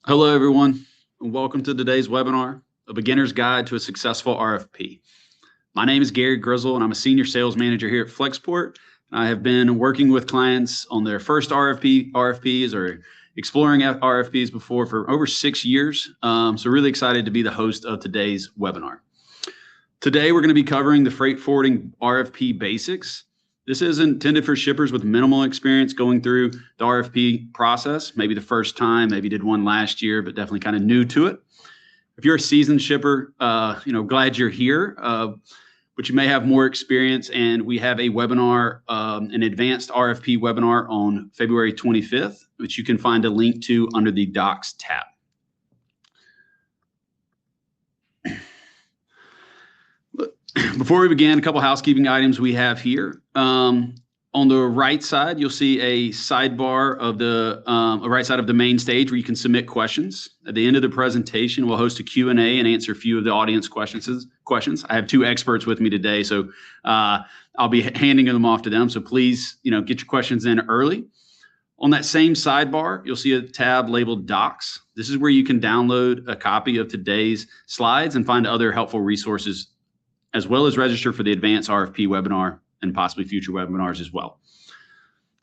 Hello, everyone, and welcome to today's webinar, A Beginner's Guide to a Successful RFP. My name is Gary Grizzle, and I'm a Senior Sales Manager here at Flexport. I have been working with clients on their first RFPs or exploring RFPs before for over 6 years. So really excited to be the host of today's webinar. Today, we're going to be covering the freight forwarding RFP basics. This is intended for shippers with minimal experience going through the RFP process, maybe the first time, maybe did one last year, but definitely kind of new to it. If you're a seasoned shipper, glad you're here, but you may have more experience, and we have a webinar, an advanced RFP webinar on February 25th, which you can find a link to under the Docs tab. Before we begin, a couple housekeeping items we have here. On the right side, you'll see a sidebar of the right side of the main stage where you can submit questions. At the end of the presentation, we'll host a Q&A and answer a few of the audience questions. I have two experts with me today, so I'll be handing them off to them. So please, get your questions in early. On that same sidebar, you'll see a tab labeled Docs. This is where you can download a copy of today's slides and find other helpful resources, as well as register for the advanced RFP webinar and possibly future webinars as well.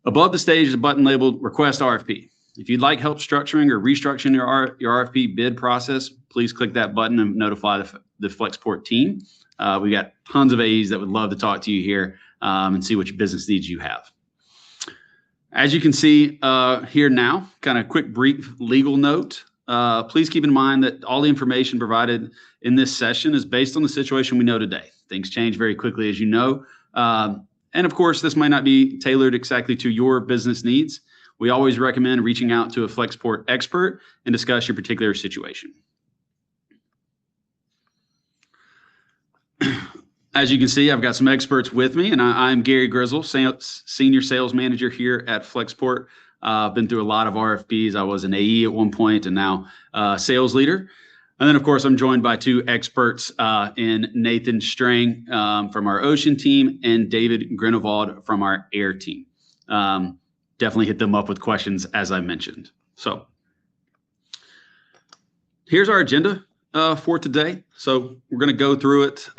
Above the stage is a button labeled Request RFP. If you'd like help structuring or restructuring your RFP bid process, please click that button and notify the Flexport team. We got tons of AEs that would love to talk to you here and see what your business needs you have. As you can see here now, kind of quick brief legal note. Please keep in mind that all the information provided in this session is based on the situation we know today. Things change very quickly, as you know. And of course, this might not be tailored exactly to your business needs. We always recommend reaching out to a Flexport expert and discuss your particular situation. As you can see, I've got some experts with me, and I'm Gary Grizzle, Senior Sales Manager here at Flexport. I've been through a lot of RFPs. I was an AE at one point and now sales leader. And then, of course, I'm joined by two experts in Nathan Strang from our ocean team and David Grinevald from our air team. Definitely hit them up with questions, as I mentioned. So here's our agenda for today. So we're going to go through it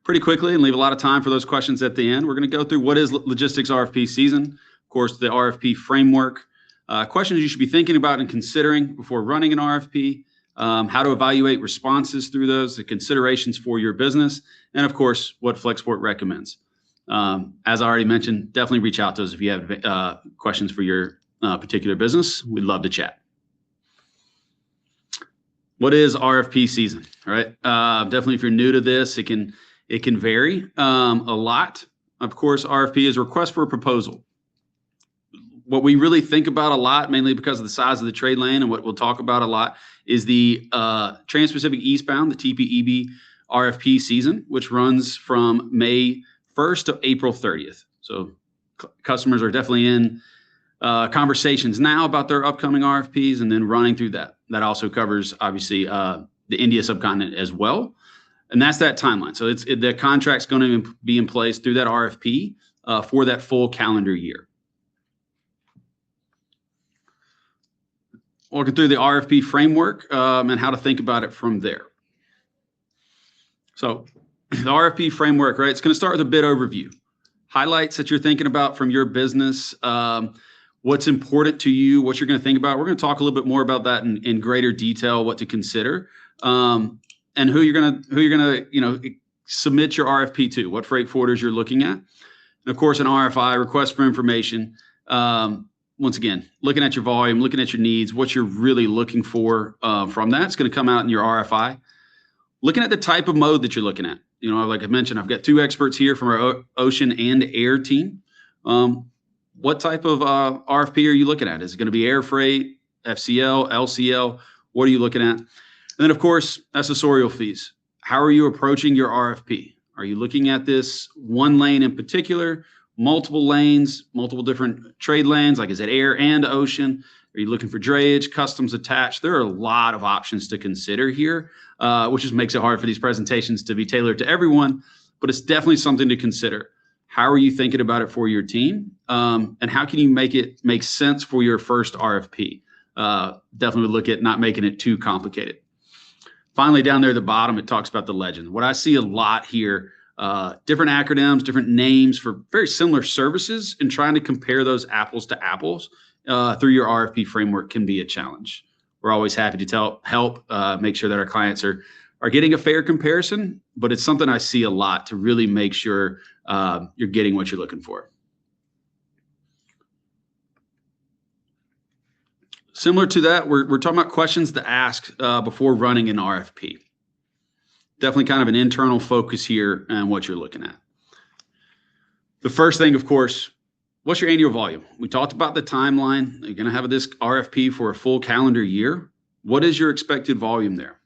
pretty quickly and leave a lot of time for those questions at the end. We're going to go through what is logistics RFP season, of course, the RFP framework, questions you should be thinking about and considering before running an RFP, how to evaluate responses through those, the considerations for your business, and of course, what Flexport recommends. As I already mentioned, definitely reach out to us if you have questions for your particular business. We'd love to chat. What is RFP season? All right. Definitely, if you're new to this, it can vary a lot. Of course, RFP is a request for a proposal. What we really think about a lot, mainly because of the size of the trade lane and what we'll talk about a lot, is the Trans-Pacific Eastbound, the TPEB RFP season, which runs from May 1st to April 30th. So customers are definitely in conversations now about their upcoming RFPs and then running through that. That also covers, obviously, the India subcontinent as well. And that's that timeline. So the contract's going to be in place through that RFP for that full calendar year. Walking through the RFP framework and how to think about it from there. So the RFP framework, right? It's going to start with a bid overview. Highlights that you're thinking about from your business, what's important to you, what you're going to think about. We're going to talk a little bit more about that in greater detail, what to consider, and who you're going to submit your RFP to, what freight forwarders you're looking at. And of course, an RFI, request for information. Once again, looking at your volume, looking at your needs, what you're really looking for from that. It's going to come out in your RFI. Looking at the type of mode that you're looking at. Like I mentioned, I've got two experts here from our ocean and air team. What type of RFP are you looking at? Is it going to be air freight, FCL, LCL? What are you looking at? And then, of course, accessorial fees. How are you approaching your RFP? Are you looking at this one lane in particular? Multiple lanes, multiple different trade lanes, like is it air and ocean? Are you looking for drayage, customs attached? There are a lot of options to consider here, which just makes it hard for these presentations to be tailored to everyone, but it's definitely something to consider. How are you thinking about it for your team? And how can you make it make sense for your first RFP? definitely look at not making it too complicated. Finally, down there at the bottom, it talks about the legend. What I see a lot here, different acronyms, different names for very similar services, and trying to compare those apples to apples through your RFP framework can be a challenge. We're always happy to help make sure that our clients are getting a fair comparison, but it's something I see a lot to really make sure you're getting what you're looking for. Similar to that, we're talking about questions to ask before running an RFP. Definitely kind of an internal focus here on what you're looking at. The first thing, of course, what's your annual volume? We talked about the timeline. You're going to have this RFP for a full calendar year. What is your expected volume there?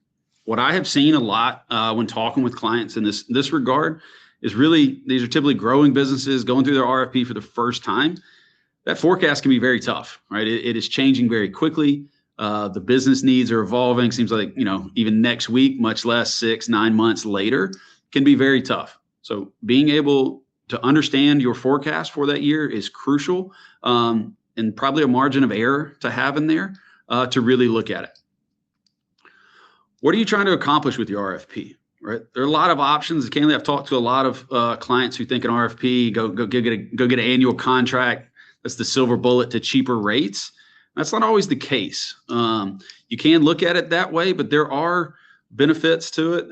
What I have seen a lot when talking with clients in this regard is really, these are typically growing businesses going through their RFP for the first time. That forecast can be very tough, right? It is changing very quickly. The business needs are evolving. Seems like, even next week, much less 6-9 months later, can be very tough. So being able to understand your forecast for that year is crucial, and probably a margin of error to have in there to really look at it. What are you trying to accomplish with your RFP? Right? There are a lot of options. Candidly, I've talked to a lot of clients who think an RFP, go get an annual contract. That's the silver bullet to cheaper rates. That's not always the case. You can look at it that way, but there are benefits to it,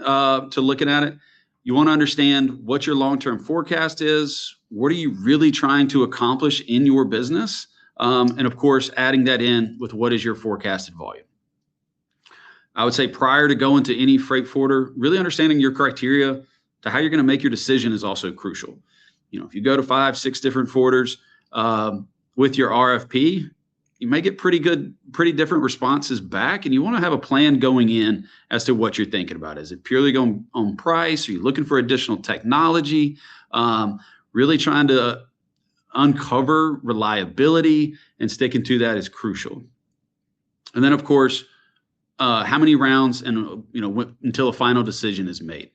to looking at it. You want to understand what your long-term forecast is. What are you really trying to accomplish in your business? And of course, adding that in with what is your forecasted volume. I would say prior to going to any freight forwarder, really understanding your criteria to how you're going to make your decision is also crucial. If you go to 5-6 different forwarders, with your RFP, you may get pretty different responses back, and you want to have a plan going in as to what you're thinking about. Is it purely going on price? Are you looking for additional technology? Really trying to uncover reliability, and sticking to that is crucial. And then, of course, how many rounds and until a final decision is made.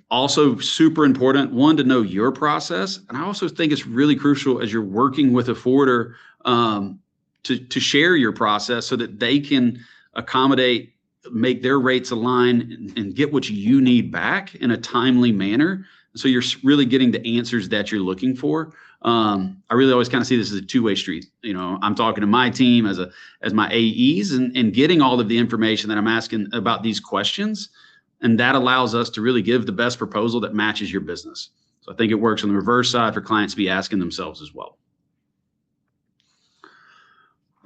Also super important, one, to know your process. And I also think it's really crucial as you're working with a forwarder to share your process so that they can accommodate, make their rates align, and get what you need back in a timely manner. So you're really getting the answers that you're looking for. I really always kind of see this as a two-way street. I'm talking to my team as my AEs and getting all of the information that I'm asking about these questions. And that allows us to really give the best proposal that matches your business. So I think it works on the reverse side for clients to be asking themselves as well.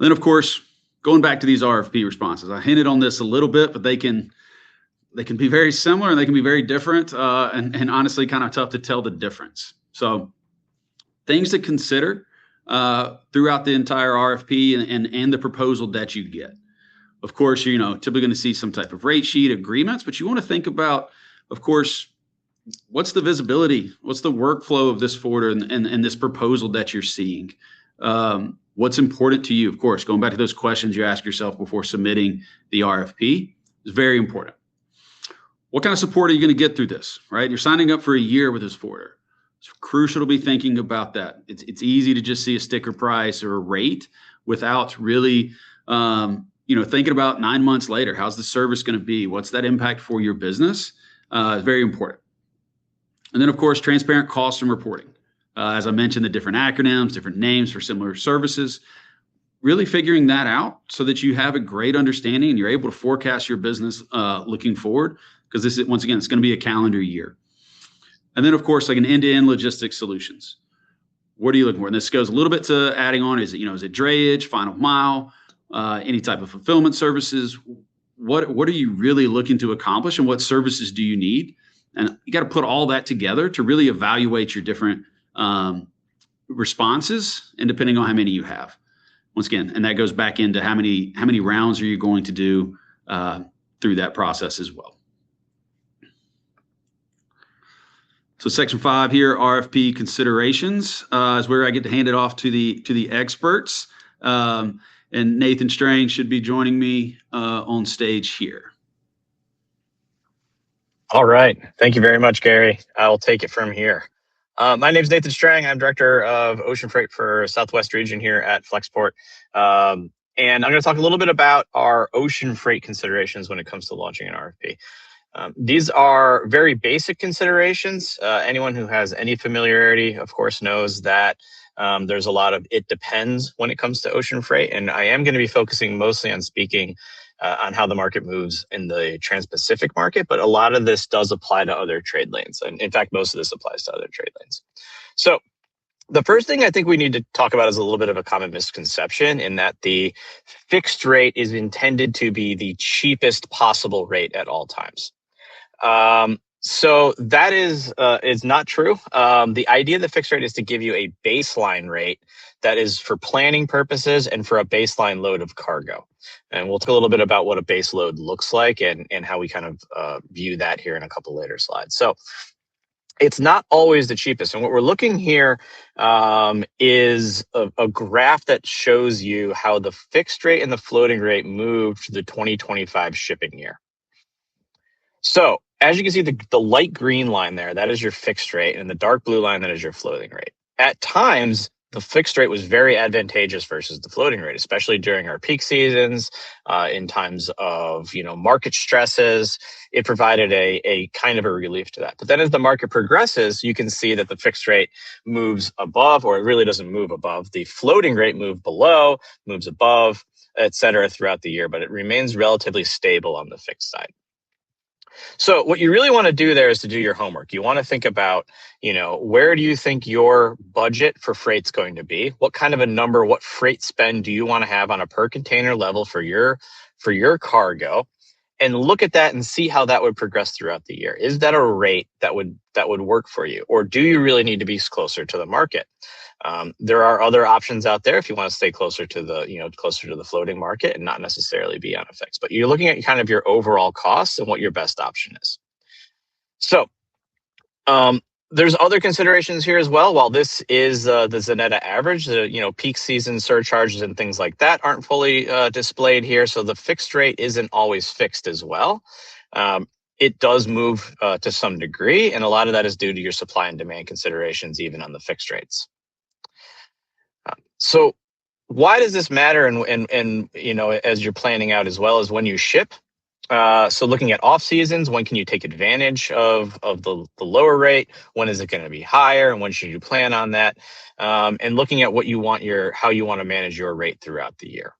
Then, of course, going back to these RFP responses, I hinted on this a little bit, but they can be very similar and they can be very different, and honestly kind of tough to tell the difference. So things to consider throughout the entire RFP and the proposal that you get. Of course, you're typically going to see some type of rate sheet agreements, but you want to think about, of course, what's the visibility? What's the workflow of this forwarder and this proposal that you're seeing? What's important to you? Of course, going back to those questions you ask yourself before submitting the RFP is very important. What kind of support are you going to get through this, right? You're signing up for a year with this forwarder. It's crucial to be thinking about that. It's easy to just see a sticker price or a rate without really thinking about 9 months later, how's the service going to be? What's that impact for your business? Very important. And then, of course, transparent costs and reporting. As I mentioned, the different acronyms, different names for similar services, really figuring that out so that you have a great understanding and you're able to forecast your business looking forward, because this is, once again, it's going to be a calendar year. And then, of course, like an end-to-end logistics solutions. What are you looking for? And this goes a little bit to adding on, is it drayage, final mile, any type of fulfillment services? What are you really looking to accomplish, and what services do you need? And you got to put all that together to really evaluate your different responses, and depending on how many you have. Once again, and that goes back into how many rounds are you going to do through that process as well. So section 5 here, RFP considerations, is where I get to hand it off to the experts. And Nathan Strang should be joining me on stage here. All right. Thank you very much, Gary. I'll take it from here. My name is Nathan Strang. I'm Director of Ocean Freight for Southwest Region here at Flexport. And I'm going to talk a little bit about our ocean freight considerations when it comes to launching an RFP. These are very basic considerations. Anyone who has any familiarity, of course, knows that there's a lot of it depends when it comes to ocean freight. And I am going to be focusing mostly on speaking on how the market moves in the Trans-Pacific market, but a lot of this does apply to other trade lanes. And in fact, most of this applies to other trade lanes. So the first thing I think we need to talk about is a little bit of a common misconception in that the fixed rate is intended to be the cheapest possible rate at all times. So that is not true. The idea of the fixed rate is to give you a baseline rate that is for planning purposes and for a baseline load of cargo. And we'll talk a little bit about what a base load looks like and how we kind of view that here in a couple later slides. So it's not always the cheapest. And what we're looking here is a graph that shows you how the fixed rate and the floating rate moved to the 2025 shipping year. So as you can see, the light green line there, that is your fixed rate, and the dark blue line, that is your floating rate. At times, the fixed rate was very advantageous versus the floating rate, especially during our peak seasons, in times of market stresses. It provided a kind of a relief to that. But then as the market progresses, you can see that the fixed rate moves above, or it really doesn't move above. The floating rate moves below, moves above, et cetera, throughout the year, but it remains relatively stable on the fixed side. So what you really want to do there is to do your homework. You want to think about, where do you think your budget for freight's going to be? What kind of a number, what freight spend do you want to have on a per container level for your cargo? And look at that and see how that would progress throughout the year. Is that a rate that would work for you? Or do you really need to be closer to the market? There are other options out there if you want to stay closer to the floating market and not necessarily be on a fix. But you're looking at kind of your overall costs and what your best option is. So there's other considerations here as well. While this is the Zanetta average, peak season surcharges and things like that aren't fully displayed here. So the fixed rate isn't always fixed as well. It does move to some degree, and a lot of that is due to your supply and demand considerations, even on the fixed rates. So why does this matter? And as you're planning out as well as when you ship. So looking at off seasons, when can you take advantage of the lower rate? When is it going to be higher? And when should you plan on that? And looking at how you want to manage your rate throughout the year.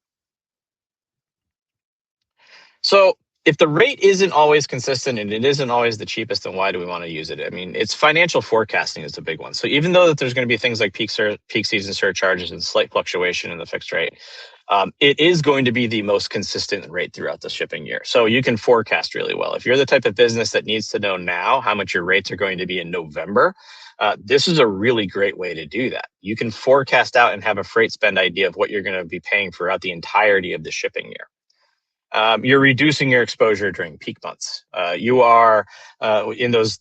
So if the rate isn't always consistent and it isn't always the cheapest, then why do we want to use it? I mean, it's financial forecasting is a big one. So even though that there's going to be things like peak season surcharges and slight fluctuation in the fixed rate, it is going to be the most consistent rate throughout the shipping year. So you can forecast really well. If you're the type of business that needs to know now how much your rates are going to be in November, this is a really great way to do that. You can forecast out and have a freight spend idea of what you're going to be paying throughout the entirety of the shipping year. You're reducing your exposure during peak months. You are in those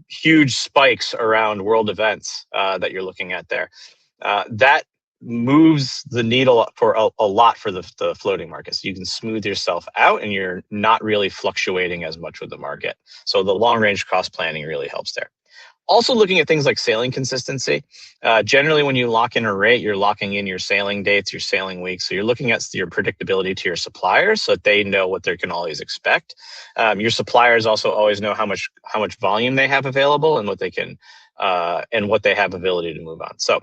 huge spikes around world events that you're looking at there. That moves the needle for a lot for the floating markets. You can smooth yourself out and you're not really fluctuating as much with the market. So the long range cost planning really helps there. Also looking at things like sailing consistency. Generally, when you lock in a rate, you're locking in your sailing dates, your sailing weeks. So you're looking at your predictability to your suppliers so that they know what they can always expect. Your suppliers also always know how much volume they have available and what they can and what they have ability to move on. So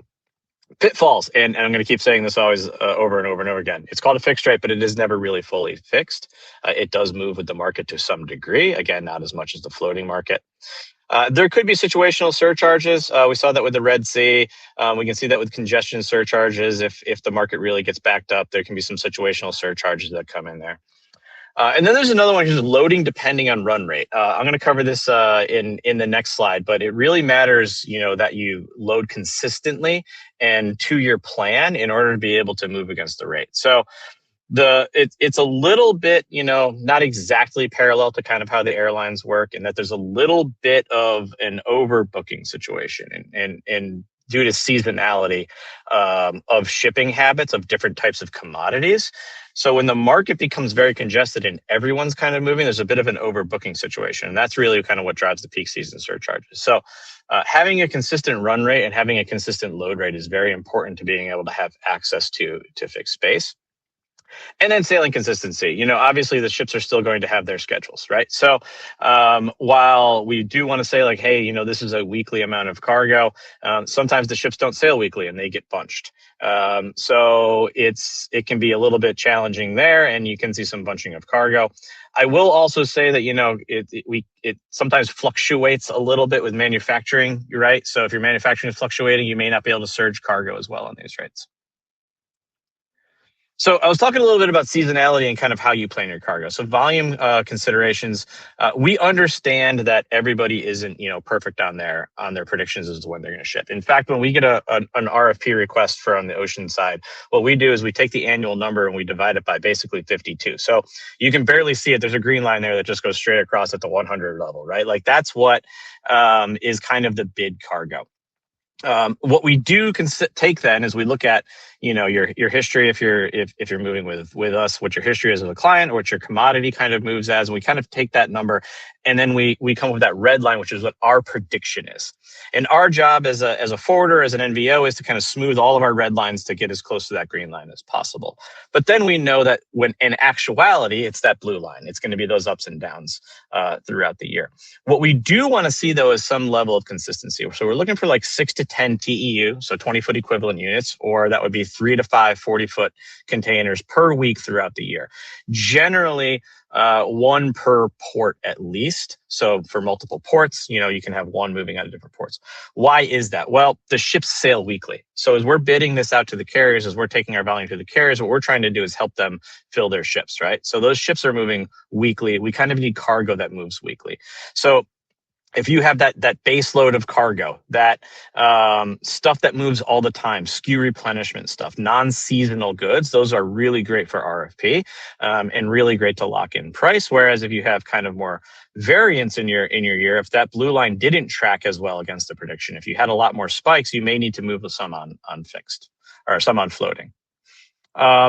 pitfalls, and I'm going to keep saying this always over and over and over again. It's called a fixed rate, but it is never really fully fixed. It does move with the market to some degree. Again, not as much as the floating market. There could be situational surcharges. We saw that with the Red Sea. We can see that with congestion surcharges. If the market really gets backed up, there can be some situational surcharges that come in there. And then there's another one, which is loading depending on run rate. I'm going to cover this in the next slide, but it really matters, that you load consistently and to your plan in order to be able to move against the rate. So it's a little bit, not exactly parallel to kind of how the airlines work, and that there's a little bit of an overbooking situation and due to seasonality of shipping habits of different types of commodities. So when the market becomes very congested and everyone's kind of moving, there's a bit of an overbooking situation. And that's really kind of what drives the peak season surcharges. So having a consistent run rate and having a consistent load rate is very important to being able to have access to fixed space. And then sailing consistency. You know, obviously the ships are still going to have their schedules, right? So while we do want to say like, hey, you know, this is a weekly amount of cargo, sometimes the ships don't sail weekly and they get bunched. So it can be a little bit challenging there, and you can see some bunching of cargo. I will also say that, you know, it sometimes fluctuates a little bit with manufacturing, right? So if your manufacturing is fluctuating, you may not be able to surge cargo as well on these rates. So I was talking a little bit about seasonality and kind of how you plan your cargo. So volume considerations, we understand that everybody isn't, you know, perfect on their predictions as to when they're going to ship. In fact, when we get an RFP request from the ocean side, what we do is we take the annual number and we divide it by basically 52. So you can barely see it. There's a green line there that just goes straight across at the 100 level, right? Like that's what is kind of the bid cargo. What we do take then is we look at, you know, your history if you're moving with us, what your history is as a client, or what your commodity kind of moves as, and we kind of take that number, and then we come up with that red line, which is what our prediction is. And our job as a forwarder, as an NVO, is to kind of smooth all of our red lines to get as close to that green line as possible. But then we know that when in actuality, it's that blue line. It's going to be those ups and downs throughout the year. What we do want to see, though, is some level of consistency. So we're looking for like 6 to 10 TEU, so 20-foot equivalent units, or that would be 3 to 5 40-foot containers per week throughout the year. Generally, one per port at least. So for multiple ports, you know, you can have one moving out of different ports. Why is that? Well, the ships sail weekly. So as we're bidding this out to the carriers, as we're taking our volume to the carriers, what we're trying to do is help them fill their ships, right? So those ships are moving weekly. We kind of need cargo that moves weekly. So if you have that base load of cargo, that stuff that moves all the time, SKU replenishment stuff, non-seasonal goods, those are really great for RFP and really great to lock in price. Whereas if you have kind of more variance in your year, if that blue line didn't track as well against the prediction, if you had a lot more spikes, you may need to move some on fixed or some on floating.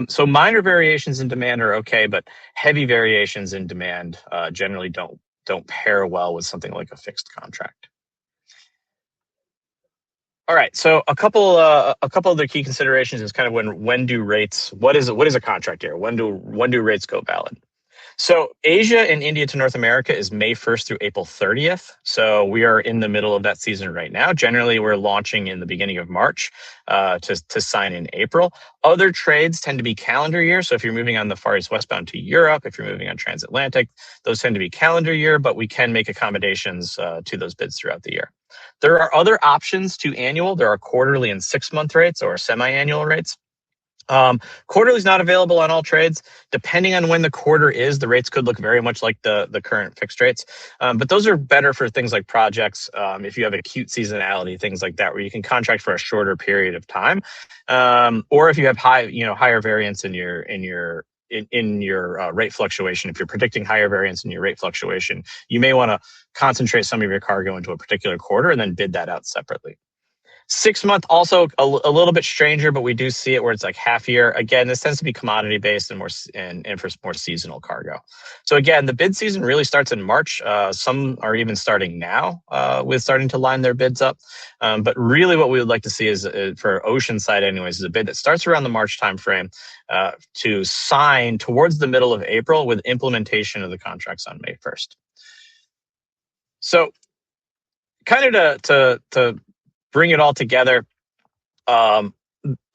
So minor variations in demand are okay, but heavy variations in demand generally don't pair well with something like a fixed contract. All right, so a couple of the key considerations is kind of when do rates, what is a contract year? When do rates go valid? So Asia and India to North America is May 1st through April 30th. So we are in the middle of that season right now. Generally, we're launching in the beginning of March to sign in April. Other trades tend to be calendar year. So if you're moving on the Far East westbound to Europe, if you're moving on transatlantic, those tend to be calendar year, but we can make accommodations to those bids throughout the year. There are other options to annual. There are quarterly and 6-month rates or semi-annual rates. Quarterly is not available on all trades. Depending on when the quarter is, the rates could look very much like the current fixed rates. But those are better for things like projects. If you have acute seasonality, things like that, where you can contract for a shorter period of time, or if you have higher variance in your rate fluctuation. If you're predicting higher variance in your rate fluctuation, you may want to concentrate some of your cargo into a particular quarter and then bid that out separately. 6-month also a little bit stranger, but we do see it where it's like half year. Again, this tends to be commodity based and for more seasonal cargo. So again, the bid season really starts in March. Some are even starting now with starting to line their bids up. But really what we would like to see is for ocean side anyways, is a bid that starts around the March timeframe to sign towards the middle of April with implementation of the contracts on May 1st. So kind of to bring it all together,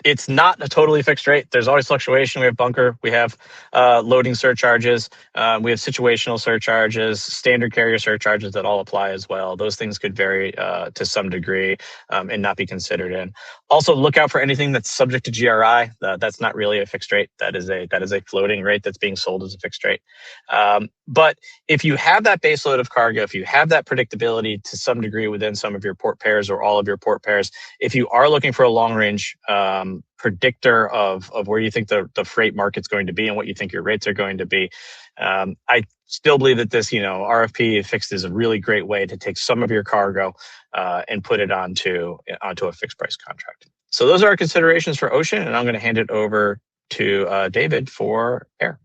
it's not a totally fixed rate. There's always fluctuation. We have bunker, we have loading surcharges, we have situational surcharges, standard carrier surcharges that all apply as well. Those things could vary to some degree and not be considered in. Also, look out for anything that's subject to GRI. That's not really a fixed rate. That is a floating rate that's being sold as a fixed rate. But if you have that base load of cargo, if you have that predictability to some degree within some of your port pairs or all of your port pairs, if you are looking for a long range predictor of where you think the freight market's going to be and what you think your rates are going to be, I still believe that this, RFP fixed is a really great way to take some of your cargo and put it onto a fixed price contract. So those are our considerations for ocean, and I'm going to hand it over to David for air.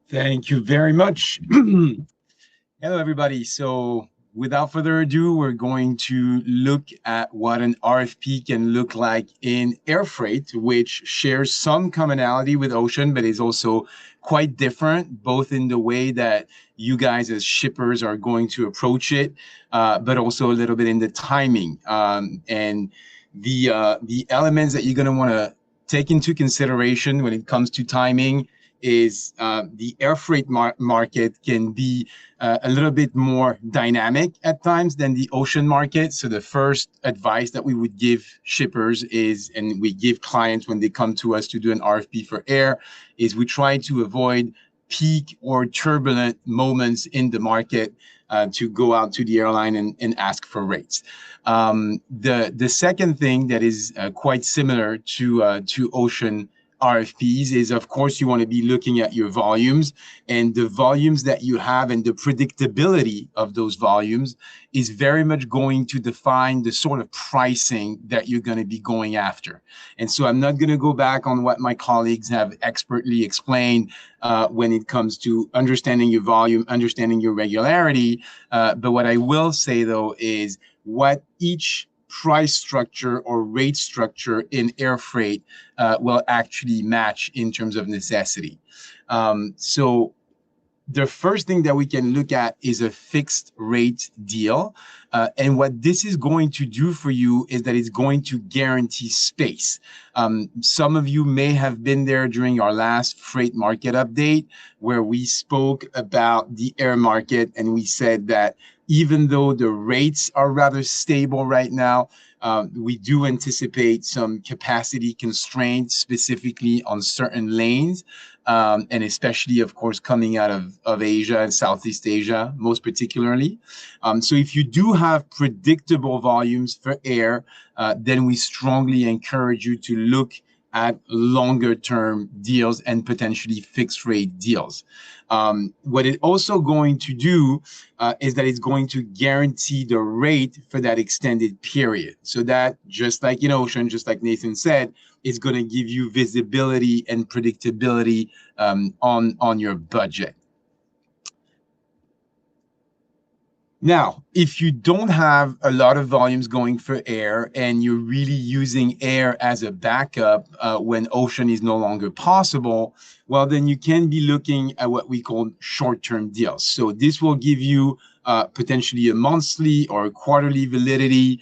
Thank you very much. Hello, everybody. So without further ado, we're going to look at what an RFP can look like in air freight, which shares some commonality with ocean, but is also quite different, both in the way that you guys as shippers are going to approach it, but also a little bit in the timing. And the elements that you're going to want to take into consideration when it comes to timing is the air freight market can be a little bit more dynamic at times than the ocean market. So the first advice that we would give shippers is, and we give clients when they come to us to do an RFP for air, is we try to avoid peak or turbulent moments in the market to go out to the airline and ask for rates. The second thing that is quite similar to ocean RFPs is, of course, you want to be looking at your volumes, and the volumes that you have and the predictability of those volumes is very much going to define the sort of pricing that you're going to be going after. And so I'm not going to go back on what my colleagues have expertly explained when it comes to understanding your volume, understanding your regularity. But what I will say, though, is what each price structure or rate structure in air freight will actually match in terms of necessity. So the first thing that we can look at is a fixed rate deal. And what this is going to do for you is that it's going to guarantee space. Some of you may have been there during our last freight market update, where we spoke about the air market, and we said that even though the rates are rather stable right now, we do anticipate some capacity constraints, specifically on certain lanes, and especially, of course, coming out of Asia and Southeast Asia, most particularly. So if you do have predictable volumes for air, then we strongly encourage you to look at longer term deals and potentially fixed rate deals. What it's also going to do is that it's going to guarantee the rate for that extended period. So that, just like in ocean, just like Nathan said, is going to give you visibility and predictability on your budget. Now, if you don't have a lot of volumes going for air and you're really using air as a backup when ocean is no longer possible, well, then you can be looking at what we call short-term deals. So this will give you potentially a monthly or a quarterly validity.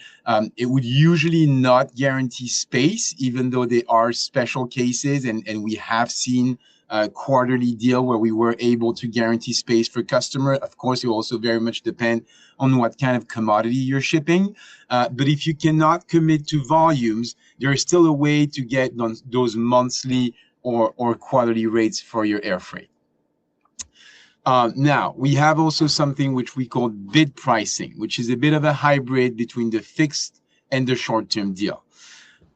It would usually not guarantee space, even though there are special cases, and we have seen a quarterly deal where we were able to guarantee space for customer. Of course, it will also very much depend on what kind of commodity you're shipping. But if you cannot commit to volumes, there is still a way to get those monthly or quarterly rates for your air freight. Now, we have also something which we call bid pricing, which is a bit of a hybrid between the fixed and the short-term deal.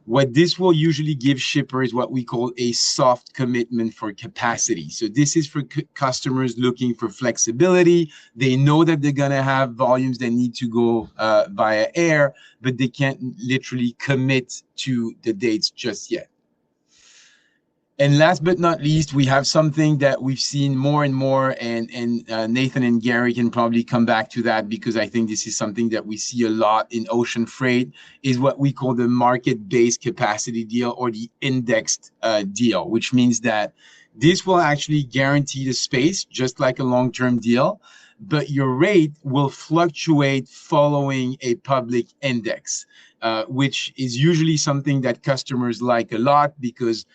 What this will usually give shippers what we call a soft commitment for capacity. So this is for customers looking for flexibility. They know that they're going to have volumes that need to go via air, but they can't literally commit to the dates just yet. And last but not least, we have something that we've seen more and more, and Nathan and Gary can probably come back to that, because I think this is something that we see a lot in ocean freight, is what we call the market-based capacity deal, or the indexed deal, which means that this will actually guarantee the space, just like a long-term deal, but your rate will fluctuate following a public index, which is usually something that customers like a lot, because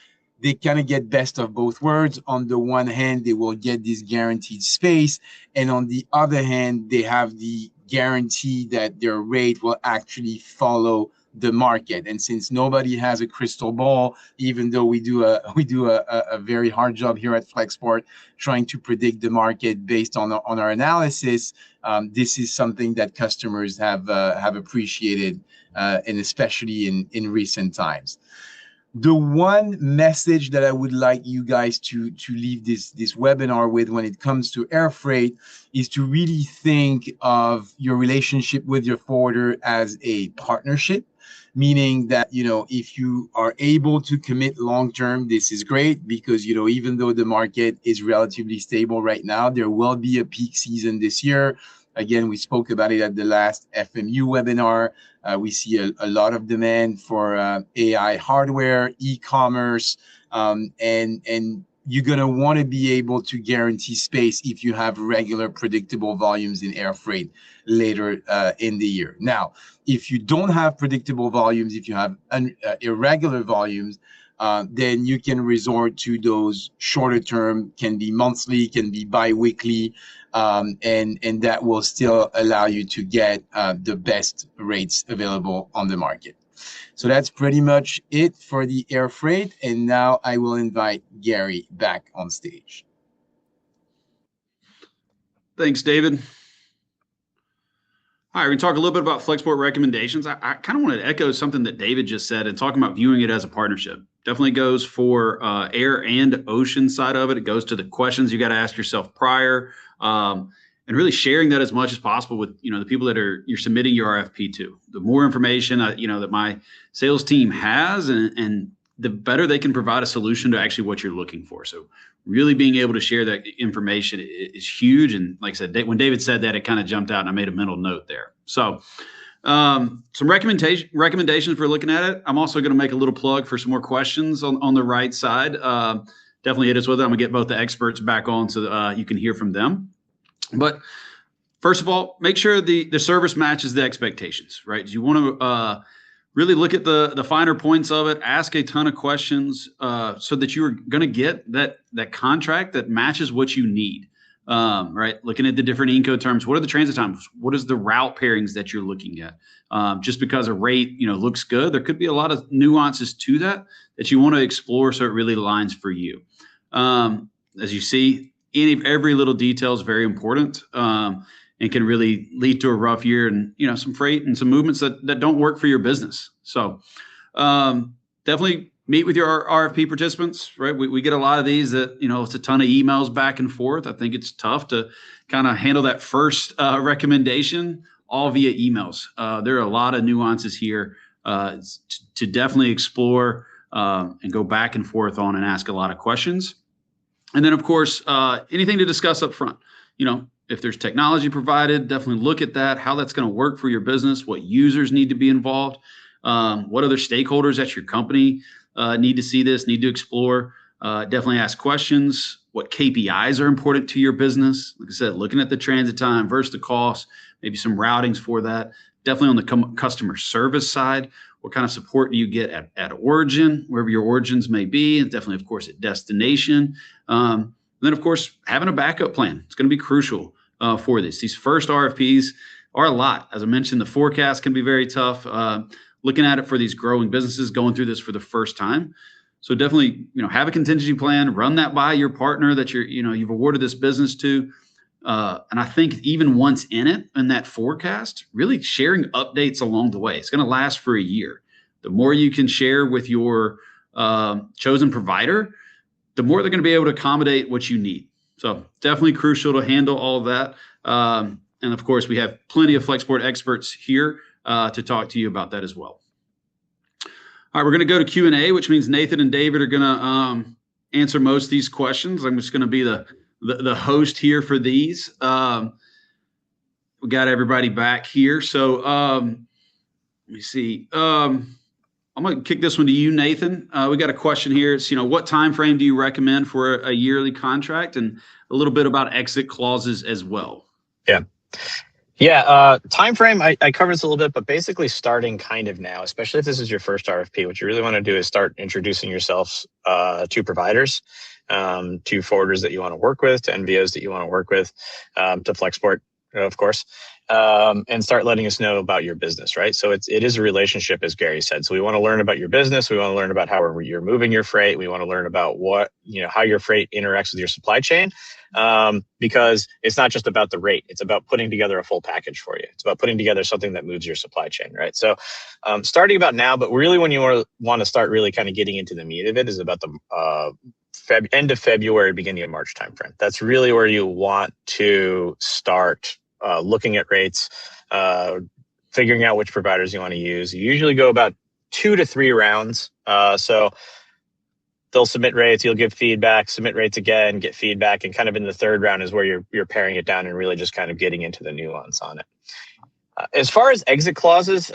they kind of get best of both worlds. On the one hand, they will get this guaranteed space, and on the other hand, they have the guarantee that their rate will actually follow the market. And since nobody has a crystal ball, even though we do a very hard job here at Flexport trying to predict the market based on our analysis, this is something that customers have appreciated, and especially in recent times. The one message that I would like you guys to leave this webinar with when it comes to air freight is to really think of your relationship with your forwarder as a partnership, meaning that, you know, if you are able to commit long-term, this is great, because, you know, even though the market is relatively stable right now, there will be a peak season this year. Again, we spoke about it at the last FMU webinar. We see a lot of demand for AI hardware, e-commerce, and you're going to want to be able to guarantee space if you have regular, predictable volumes in air freight later in the year. Now, if you don't have predictable volumes, if you have irregular volumes, then you can resort to those shorter term, can be monthly, can be bi-weekly, and that will still allow you to get the best rates available on the market. So that's pretty much it for the air freight. And now I will invite Gary back on stage. Thanks, David. All right, we're going to talk a little bit about Flexport recommendations. I kind of want to echo something that David just said and talking about viewing it as a partnership. Definitely goes for air and ocean side of it. It goes to the questions you got to ask yourself prior, and really sharing that as much as possible with the people that you're submitting your RFP to. The more information that my sales team has, and the better they can provide a solution to actually what you're looking for. So really being able to share that information is huge. And like I said, when David said that, it kind of jumped out and I made a mental note there. So some recommendations for looking at it. I'm also going to make a little plug for some more questions on the right side. Definitely hit us with it. I'm going to get both the experts back on so you can hear from them. But first of all, make sure the service matches the expectations, right? You want to really look at the finer points of it, ask a ton of questions so that you're going to get that contract that matches what you need, right? Looking at the different Incoterms, what are the transit times? What is the route pairings that you're looking at? Just because a rate, looks good, there could be a lot of nuances to that you want to explore so it really aligns for you. As you see, every little detail is very important and can really lead to a rough year and some freight and some movements that don't work for your business. So definitely meet with your RFP participants, right? We get a lot of these that it's a ton of emails back and forth. I think it's tough to kind of handle that first recommendation all via emails. There are a lot of nuances here to definitely explore and go back and forth on and ask a lot of questions. And then, of course, anything to discuss up front. If there's technology provided, definitely look at that, how that's going to work for your business, what users need to be involved, what other stakeholders at your company need to see this, need to explore. Definitely ask questions. What KPIs are important to your business? Like I said, looking at the transit time versus the cost, maybe some routings for that. Definitely on the customer service side. What kind of support do you get at origin, wherever your origins may be, and definitely, of course, at destination. And then, of course, having a backup plan. It's going to be crucial for this. These first RFPs are a lot. As I mentioned, the forecast can be very tough. Looking at it for these growing businesses going through this for the first time. So definitely, have a contingency plan. Run that by your partner that you've awarded this business to. And I think even once in that forecast, really sharing updates along the way. It's going to last for a year. The more you can share with your chosen provider, the more they're going to be able to accommodate what you need. So definitely crucial to handle all of that. And of course, we have plenty of Flexport experts here to talk to you about that as well. All right, we're going to go to Q&A, which means Nathan and David are going to answer most of these questions. I'm just going to be the host here for these. We got everybody back here. So let me see. I'm going to kick this one to you, Nathan. We got a question here. It's, what time frame do you recommend for a yearly contract, and a little bit about exit clauses as well? Yeah. Time frame, I covered this a little bit, but basically starting kind of now, especially if this is your first RFP, what you really want to do is start introducing yourselves to providers, to forwarders that you want to work with, to NVOs that you want to work with, to Flexport, of course, and start letting us know about your business, right? So it is a relationship, as Gary said. So we want to learn about your business. We want to learn about how you're moving your freight. We want to learn about how your freight interacts with your supply chain, because it's not just about the rate. It's about putting together a full package for you. It's about putting together something that moves your supply chain, right? So starting about now, but really when you want to start really kind of getting into the meat of it is about the end of February, beginning of March timeframe. That's really where you want to start looking at rates, figuring out which providers you want to use. You usually go about 2 to 3 rounds. So they'll submit rates, you'll give feedback, submit rates again, get feedback, and kind of in the third round is where you're paring it down and really just kind of getting into the nuance on it. As far as exit clauses,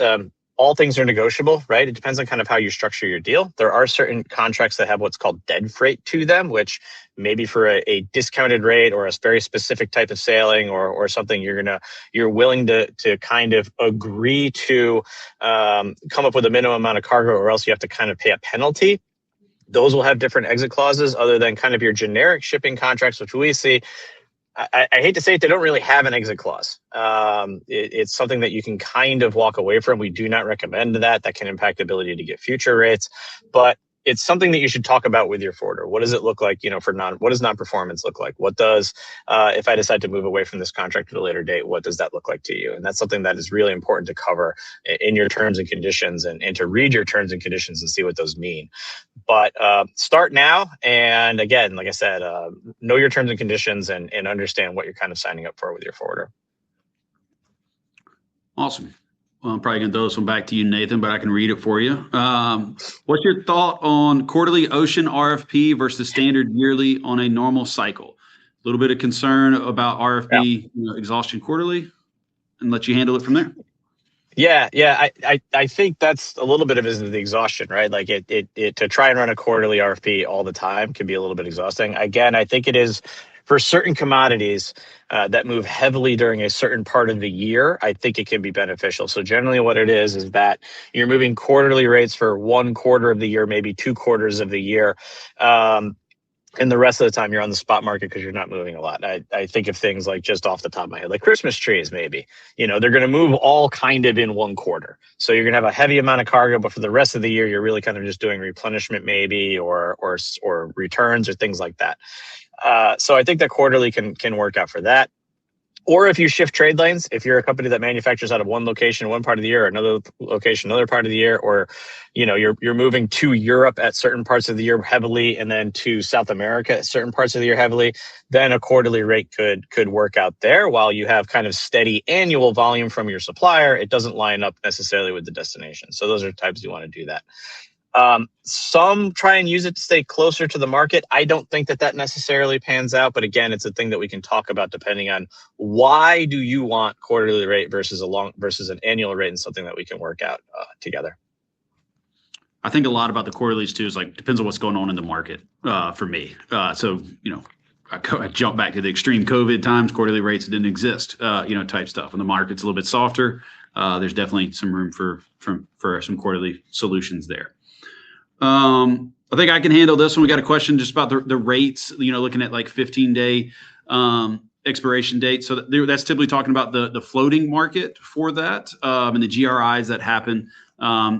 all things are negotiable, right? It depends on kind of how you structure your deal. There are certain contracts that have what's called dead freight to them, which maybe for a discounted rate or a very specific type of sailing or something, you're willing to kind of agree to come up with a minimum amount of cargo, or else you have to kind of pay a penalty. Those will have different exit clauses other than kind of your generic shipping contracts, which we see. I hate to say it, they don't really have an exit clause. It's something that you can kind of walk away from. We do not recommend that. That can impact the ability to get future rates, but it's something that you should talk about with your forwarder. What does it look like, what does non-performance look like? What does, if I decide to move away from this contract at a later date, what does that look like to you? And that's something that is really important to cover in your terms and conditions and to read your terms and conditions and see what those mean. But start now. And again, like I said, know your terms and conditions and understand what you're kind of signing up for with your forwarder. Awesome. Well, I'm probably going to throw this one back to you, Nathan, but I can read it for you. What's your thought on quarterly ocean RFP versus standard yearly on a normal cycle? A little bit of concern about RFP exhaustion quarterly, and let you handle it from there. Yeah. I think that's a little bit of the exhaustion, right? Like it to try and run a quarterly RFP all the time can be a little bit exhausting. Again, I think it is for certain commodities that move heavily during a certain part of the year. I think it can be beneficial. So generally what it is that you're moving quarterly rates for 1 quarter of the year, maybe 2 quarters of the year. And the rest of the time you're on the spot market because you're not moving a lot. I think of things like, just off the top of my head, like Christmas trees, maybe, they're going to move all kind of in 1 quarter. So you're going to have a heavy amount of cargo, but for the rest of the year, you're really kind of just doing replenishment maybe, or returns or things like that. So I think that quarterly can work out for that. Or if you shift trade lanes, if you're a company that manufactures out of one location, one part of the year, or another location, another part of the year, or you're moving to Europe at certain parts of the year heavily, and then to South America at certain parts of the year heavily, then a quarterly rate could work out there. While you have kind of steady annual volume from your supplier, it doesn't line up necessarily with the destination. So those are types you want to do that. Some try and use it to stay closer to the market. I don't think that necessarily pans out, but again, it's a thing that we can talk about depending on why do you want quarterly rate versus an annual rate, and something that we can work out together. I think a lot about the quarterlies too is like, depends on what's going on in the market for me. So, I jump back to the extreme COVID times, quarterly rates didn't exist, type stuff. When the market's a little bit softer, there's definitely some room for some quarterly solutions there. I think I can handle this one. We got a question just about the rates, looking at like 15-day expiration date. So that's typically talking about the floating market for that, and the GRIs that happen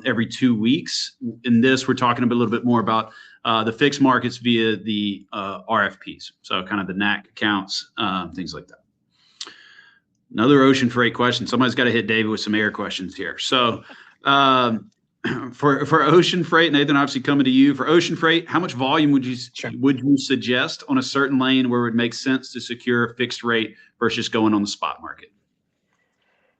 every 2 weeks. In this, we're talking a little bit more about the fixed markets via the RFPs. So kind of the NAC accounts, things like that. Another ocean freight question. Somebody's got to hit David with some air questions here. So for ocean freight, Nathan, obviously coming to you, for ocean freight, how much volume would you suggest on a certain lane where it would make sense to secure a fixed rate versus going on the spot market?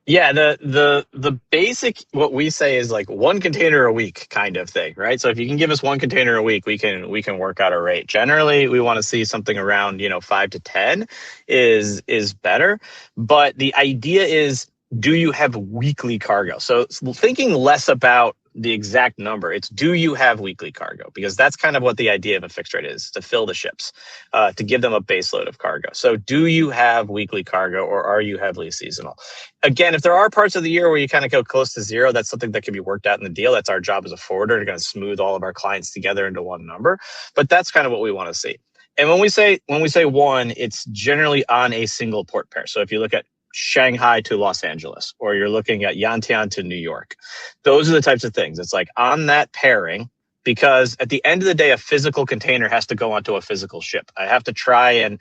Yeah, the basic, what we say is like 1 container a week kind of thing, right? So if you can give us 1 container a week, we can work out a rate. Generally, we want to see something around 5 to 10 is better. But the idea is, do you have weekly cargo? So thinking less about the exact number, it's do you have weekly cargo? Because that's kind of what the idea of a fixed rate is, to fill the ships, to give them a base load of cargo. So do you have weekly cargo, or are you heavily seasonal? Again, if there are parts of the year where you kind of go close to zero, that's something that can be worked out in the deal. That's our job as a forwarder, to kind of smooth all of our clients together into one number. But that's kind of what we want to see. And when we say 1, it's generally on a single port pair. So if you look at Shanghai to Los Angeles, or you're looking at Yantian to New York, those are the types of things. It's like on that pairing, because at the end of the day, a physical container has to go onto a physical ship. I have to try and,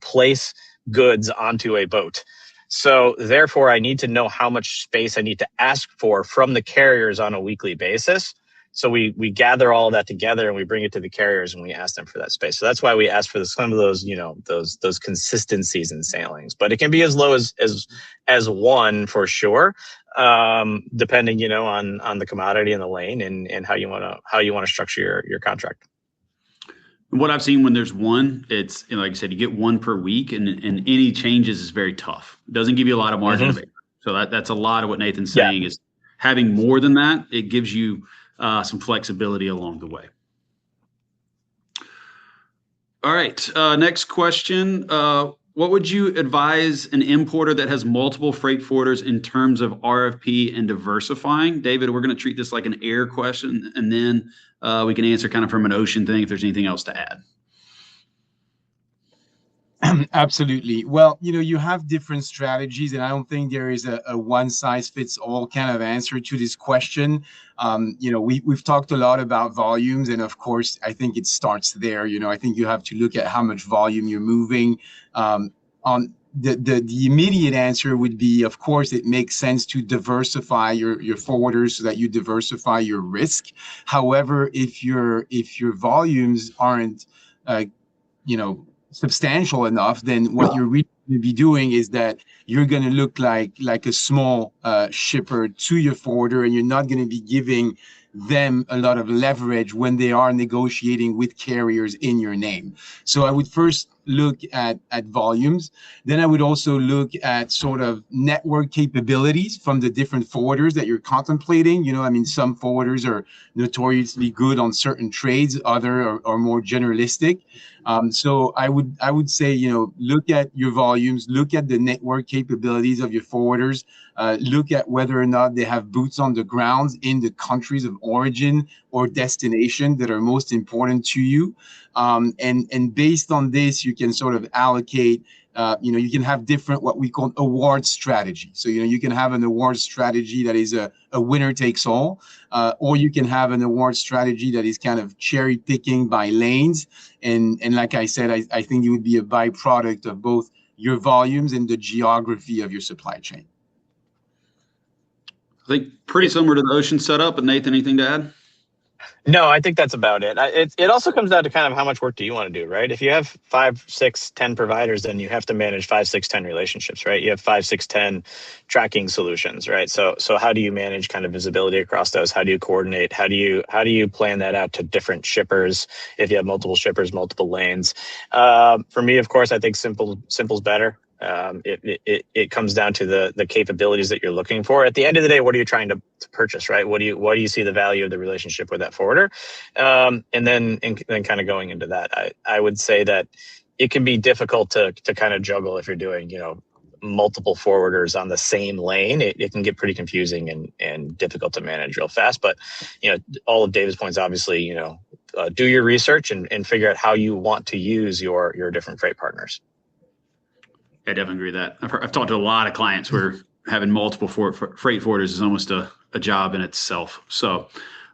place goods onto a boat. So therefore, I need to know how much space I need to ask for from the carriers on a weekly basis. So we gather all of that together and we bring it to the carriers and we ask them for that space. So that's why we ask for some of those, those consistencies in sailings. But it can be as low as 1 for sure, depending, on the commodity and the lane and how you want to structure your contract. And what I've seen when there's one, it's, you know, like I said, you get one per week, and any changes is very tough. It doesn't give you a lot of margin of error. So that's a lot of what Nathan's saying is having more than that. It gives you some flexibility along the way. All right. Next question. What would you advise an importer that has multiple freight forwarders in terms of RFP and diversifying? David, we're going to treat this like an air question, and then we can answer kind of from an ocean thing if there's anything else to add. Absolutely. Well, you know, you have different strategies, and I don't think there is a one size fits all kind of answer to this question. You know, we've talked a lot about volumes, and of course, I think it starts there. You know, I think you have to look at how much volume you're moving. On the immediate answer would be, of course, it makes sense to diversify your forwarders so that you diversify your risk. However, if your volumes aren't, you know, substantial enough, then what you're really going to be doing is that you're going to look like a small shipper to your forwarder, and you're not going to be giving them a lot of leverage when they are negotiating with carriers in your name. So I would first look at volumes. Then I would also look at sort of network capabilities from the different forwarders that you're contemplating. You know, I mean, some forwarders are notoriously good on certain trades, other are more generalistic. So I would say, you know, look at your volumes, look at the network capabilities of your forwarders, look at whether or not they have boots on the ground in the countries of origin or destination that are most important to you. And based on this, you can sort of allocate, you know, you can have different, what we call award strategy. So, you know, you can have an award strategy that is a winner takes all, or you can have an award strategy that is kind of cherry picking by lanes. And like I said, I think it would be a byproduct of both your volumes and the geography of your supply chain. I think pretty similar to the ocean setup. And Nathan, anything to add? No, I think that's about it. It also comes down to kind of how much work do you want to do, right? If you have 5, 6, 10 providers, then you have to manage 5, 6, 10 relationships, right? You have 5, 6, 10 tracking solutions, right? So how do you manage kind of visibility across those? How do you coordinate? How do you plan that out to different shippers? If you have multiple shippers, multiple lanes. For me, of course, I think simple's better. It comes down to the capabilities that you're looking for. At the end of the day, what are you trying to purchase, right? What do you see the value of the relationship with that forwarder? And then kind of going into that, I would say that it can be difficult to kind of juggle if you're doing, you know, multiple forwarders on the same lane. It can get pretty confusing and difficult to manage real fast. But, you know, all of David's points, obviously, you know, do your research and figure out how you want to use your different freight partners. I definitely agree with that. I've talked to a lot of clients where having multiple freight forwarders is almost a job in itself. So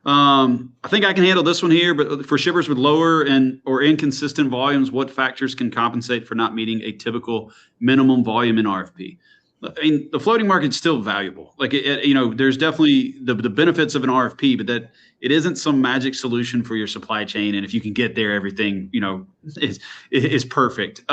I think I can handle this one here, but for shippers with lower or inconsistent volumes, what factors can compensate for not meeting a typical minimum volume in RFP? I mean, the floating market's still valuable. Like, you know, there's definitely the benefits of an RFP, but that it isn't some magic solution for your supply chain. And if you can get there, everything, you know, is perfect.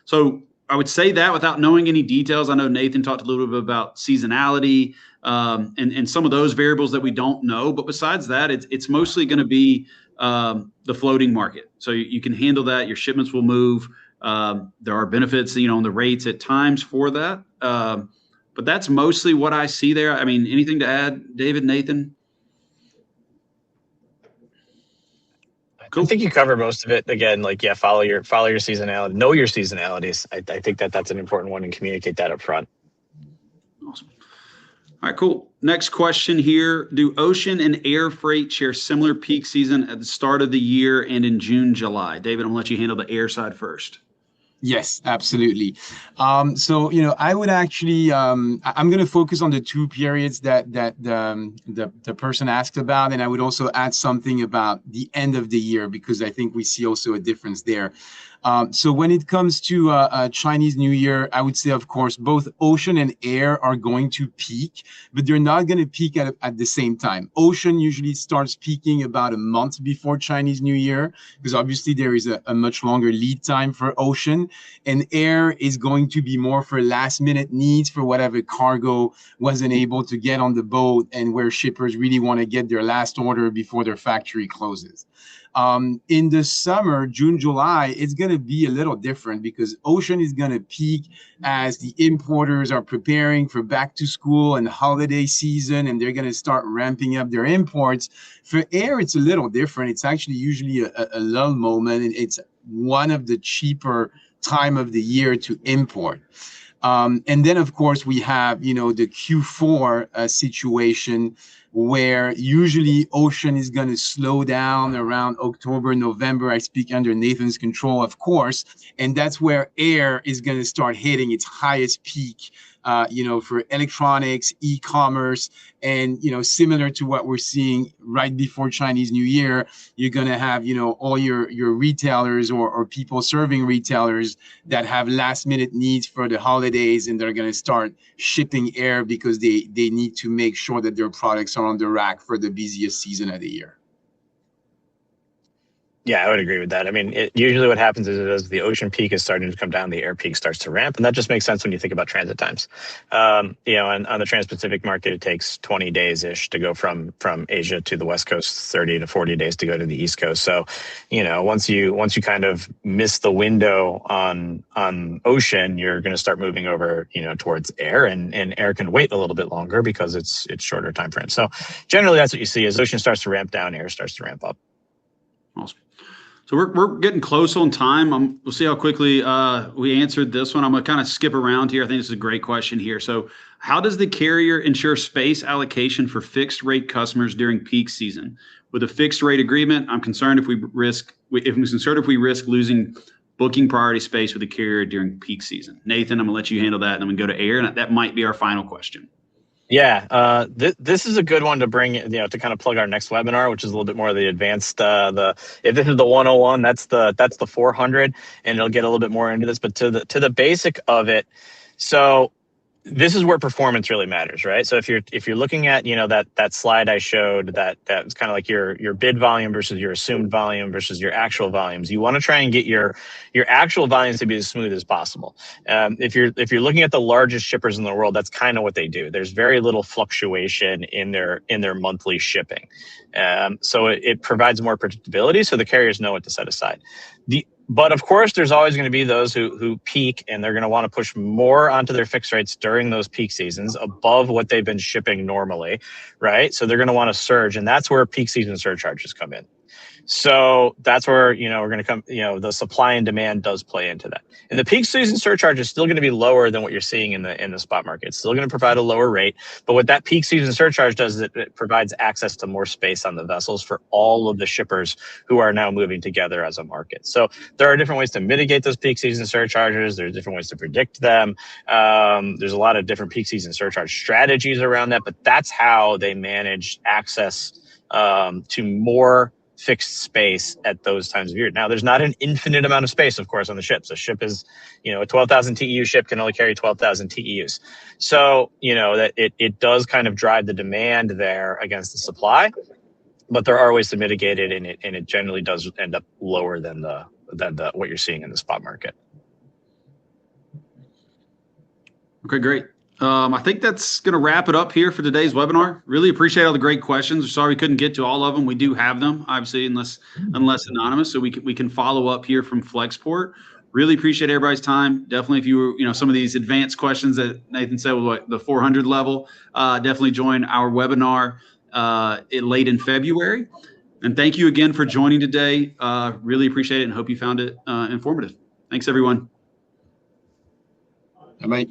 So I would say that without knowing any details. I know Nathan talked a little bit about seasonality and some of those variables that we don't know. But besides that, it's mostly going to be the floating market. So you can handle that. Your shipments will move. There are benefits, you know, on the rates at times for that. But that's mostly what I see there. I mean, anything to add, David, Nathan? Cool. I think you cover most of it. Again, like, yeah, follow your seasonality, know your seasonalities. I think that's an important one, and communicate that up front. Awesome. All right, cool. Next question here. Do ocean and air freight share similar peak season at the start of the year and in June, July? David, I'm gonna let you handle the air side first. Yes, absolutely. So, you know, I would actually, I'm going to focus on the two periods that the person asked about, and I would also add something about the end of the year, because I think we see also a difference there. So when it comes to Chinese New Year, I would say, of course, both ocean and air are going to peak, but they're not going to peak at the same time. Ocean usually starts peaking about a month before Chinese New Year, because obviously there is a much longer lead time for ocean, and air is going to be more for last minute needs for whatever cargo wasn't able to get on the boat and where shippers really want to get their last order before their factory closes. In the summer, June, July, it's going to be a little different because ocean is going to peak as the importers are preparing for back to school and holiday season, and they're going to start ramping up their imports. For air, it's a little different. It's actually usually a lull moment, and it's one of the cheaper time of the year to import. And then, of course, we have, the Q4 situation where usually ocean is going to slow down around October, November. I speak under Nathan's control, of course. And that's where air is going to start hitting its highest peak, for electronics, e-commerce, and, similar to what we're seeing right before Chinese New Year, you're going to have, all your retailers or people serving retailers that have last minute needs for the holidays, and they're going to start shipping air because they need to make sure that their products are on the rack for the busiest season of the year. Yeah, I would agree with that. I mean, usually what happens is as the ocean peak is starting to come down, the air peak starts to ramp. And that just makes sense when you think about transit times. And on the Trans-Pacific market, it takes 20 days-ish to go from Asia to the West Coast, 30 to 40 days to go to the East Coast. So, once you kind of miss the window on ocean, you're going to start moving over, towards air, and air can wait a little bit longer because it's shorter time frame. So generally that's what you see as ocean starts to ramp down, air starts to ramp up. Awesome. So we're getting close on time. We'll see how quickly we answered this one. I'm going to kind of skip around here. I think this is a great question here. So how does the carrier ensure space allocation for fixed rate customers during peak season? With a fixed rate agreement, I'm concerned if we risk losing booking priority space with the carrier during peak season. Nathan, I'm going to let you handle that, and I'm going to go to air, and that might be our final question. Yeah, this is a good one to bring, to kind of plug our next webinar, which is a little bit more of the advanced. If this is the 101, that's the 400, and it'll get a little bit more into this. But to the basic of it, so this is where performance really matters, right? So if you're looking at that slide I showed, that's kind of like your bid volume versus your assumed volume versus your actual volumes. You want to try and get your actual volumes to be as smooth as possible. If you're looking at the largest shippers in the world, that's kind of what they do. There's very little fluctuation in their monthly shipping, so it provides more predictability, so the carriers know what to set aside. But of course, there's always going to be those who peak, and they're going to want to push more onto their fixed rates during those peak seasons above what they've been shipping normally, right? So they're going to want to surge, and that's where peak season surcharges come in. So that's where, we're going to come, the supply and demand does play into that. And the peak season surcharge is still going to be lower than what you're seeing in the spot market. It's still going to provide a lower rate. But what that peak season surcharge does is it provides access to more space on the vessels for all of the shippers who are now moving together as a market. So there are different ways to mitigate those peak season surcharges. There's different ways to predict them. There's a lot of different peak season surcharge strategies around that, but that's how they manage access to more fixed space at those times of year. Now, there's not an infinite amount of space, of course, on the ships. A ship is, a 12,000 TEU ship can only carry 12,000 TEUs. So, that it does kind of drive the demand there against the supply, but there are ways to mitigate it, and it generally does end up lower than what you're seeing in the spot market. Okay, great. I think that's going to wrap it up here for today's webinar. Really appreciate all the great questions. Sorry we couldn't get to all of them. We do have them, obviously, unless anonymous. So we can follow up here from Flexport. Really appreciate everybody's time. Definitely, if you were, some of these advanced questions that Nathan said was the 400 level, definitely join our webinar late in February. And thank you again for joining today. Really appreciate it, and hope you found it informative. Thanks, everyone. Bye.